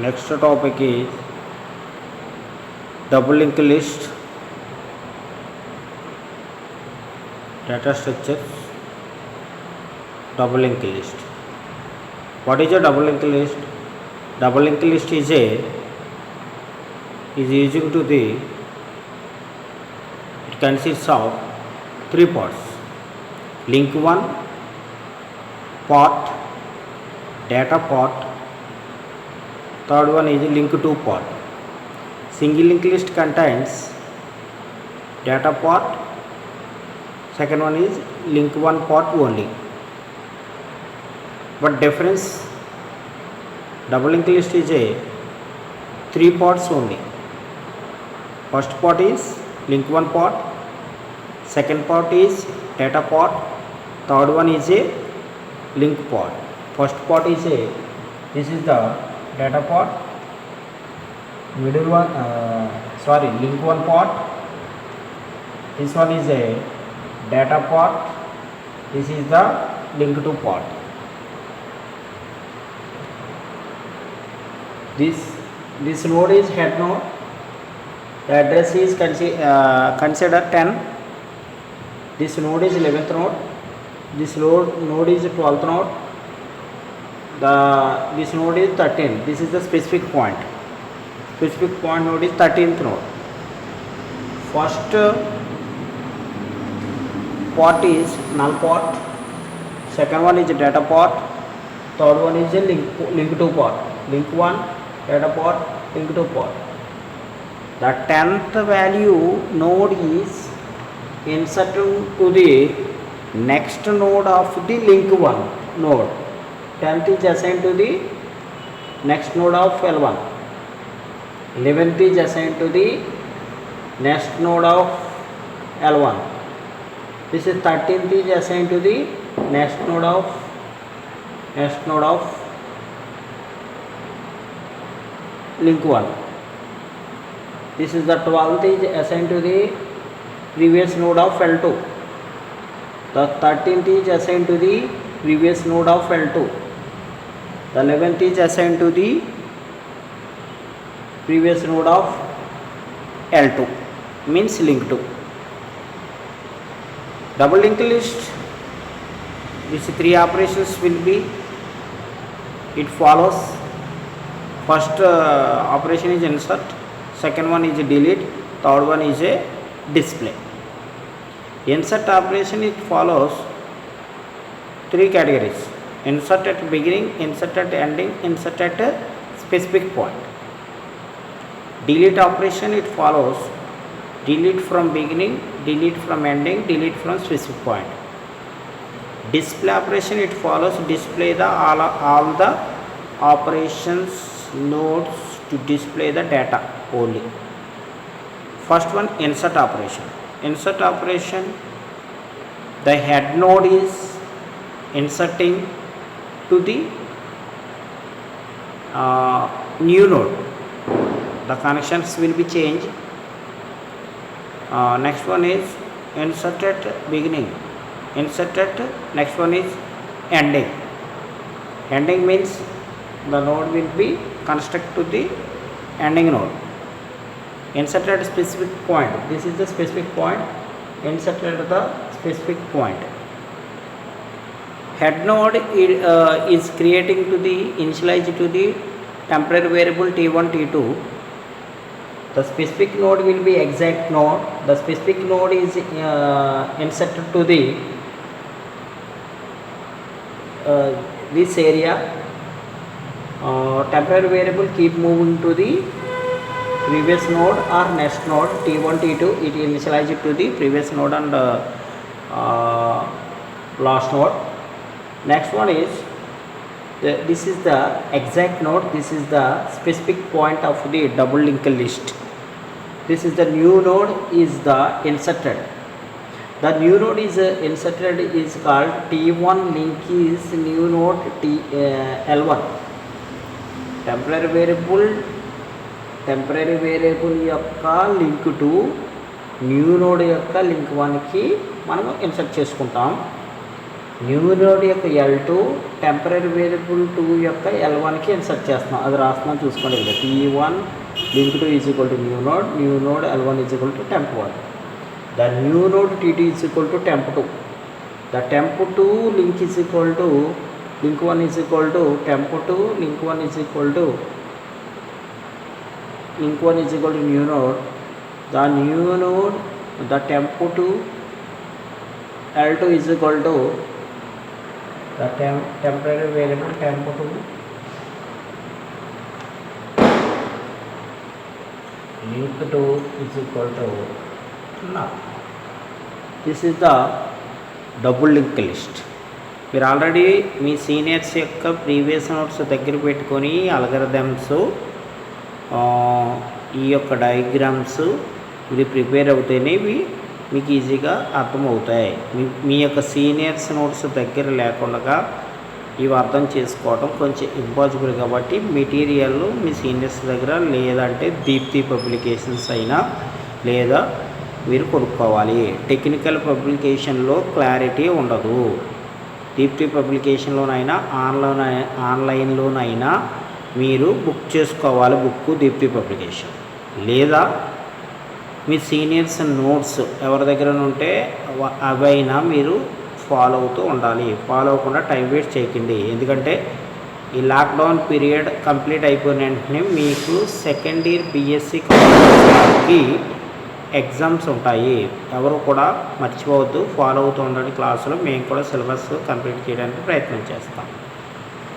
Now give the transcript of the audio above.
Next topic is double linked list, data structures, double linked list. What is a double linked list? Double linked list is using to the, it consists of three parts: link 1 part, data part, third one is link 2 part. Single linked list contains data part, second one is link 1 part only. But difference, double linked list is three parts only. First part is link 1 part, second part is data part, third one is a link part. First part is this is the data part, middle one link 1 part, this one is a data part, this is the link 2 part. This node is head node, the address is considered 10, this node is 11th node, this node is 12th node, this node is 13. This is the specific point. Specific point node is 13th node. First part is null part, second one is data part, third one is a link 2 part. Link 1 data part, link 2 part. The 10th value node is inserted to the next node of the link 1 node. 10th is assigned to the next node of L1. 11th is assigned to the next node of L1. This is 13th is assigned to the next node of link 1. This is the 12th is assigned to the previous node of L2. The 13th is assigned to the previous node of L2. The 11th is assigned to the previous node of L2, means link 2. Double linked list, these three operations will be, it follows. First operation is insert, second one is delete, third one is a display. Insert operation, it follows three categories: insert at beginning, insert at ending, insert at a specific point. Delete operation, it follows delete from beginning, delete from ending, delete from specific point. Display operation, it follows display the all the operations nodes to display the data only. First one, insert operation. Insert operation, the head node is inserting to the new node. The connections will be changed. Next one is insert at beginning, insert at next one is ending. Ending means the node will be construct to the ending node. Insert at a specific point, this is the specific point, insert at the specific point. Head node is creating to the initialize to the temporary variable t1 t2. The specific node will be exact node. The specific node is inserted to the this area. Temporary variable keep moving to the previous node or next node t1 t2. It initializes to the previous node and last node. Next one is this is the exact node. This is the specific point of the double linked list. This is the new node is the inserted. The new node is inserted is called t1 link is new node L1. Temporary variable యొక్క link to new node యొక్క link 1 కి మనం insert చేసుకుంటాం. New node యొక్క L2 temporary variable 2 యొక్క L1కి insert చేస్తున్నాం. అది రాస్తున్నాం చూసుకోండి. ఇక్కడ T1 link 2 is equal to new node L1 is equal to temp 1. The new node T2 is equal to temp 2. The temp 2 link is equal to link 1 is equal to temp 2 link 1 is equal to new node. The new node the temp 2 L2 is equal to the temporary variable temp2 link 2 is equal to null. This is the double link list. మీరు already మీ seniors యొక్క previous notes దగ్గర పెట్టుకొని algorithms ఈ యొక్క diagrams ఇవి prepare అవుతేనే ఇవి మీకు ఈజీగా అర్థమవుతాయి. మీ యొక్క సీనియర్స్ నోట్స్ దగ్గర లేకుండా ఇవి అర్థం చేసుకోవడం కొంచెం ఇంపాసిబుల్. కాబట్టి మెటీరియల్ మీ సీనియర్స్ దగ్గర లేదంటే దీప్తి పబ్లికేషన్స్ అయినా లేదా మీరు కొనుక్కోవాలి. టెక్నికల్ పబ్లికేషన్లో క్లారిటీ ఉండదు. దీప్తి పబ్లికేషన్లోనైనా ఆన్లైన్లోనైనా మీరు బుక్ చేసుకోవాలి. బుక్ దీప్తి పబ్లికేషన్ లేదా మీ సీనియర్స్ నోట్స్ ఎవరి దగ్గర ఉంటే అవైనా మీరు ఫాలో అవుతూ ఉండాలి. ఫాలో అవ్వకుండా టైం వేస్ట్ చేయకండి. ఎందుకంటే ఈ లాక్డౌన్ పీరియడ్ కంప్లీట్ అయిపోయిన వెంటనే మీకు సెకండ్ ఇయర్ బీఎస్సీ కాలేజ్కి ఎగ్జామ్స్ ఉంటాయి. ఎవరు కూడా మర్చిపోవద్దు, ఫాలో అవుతూ ఉండండి క్లాసులో. మేము కూడా సిలబస్ కంప్లీట్ చేయడానికి ప్రయత్నం చేస్తాం.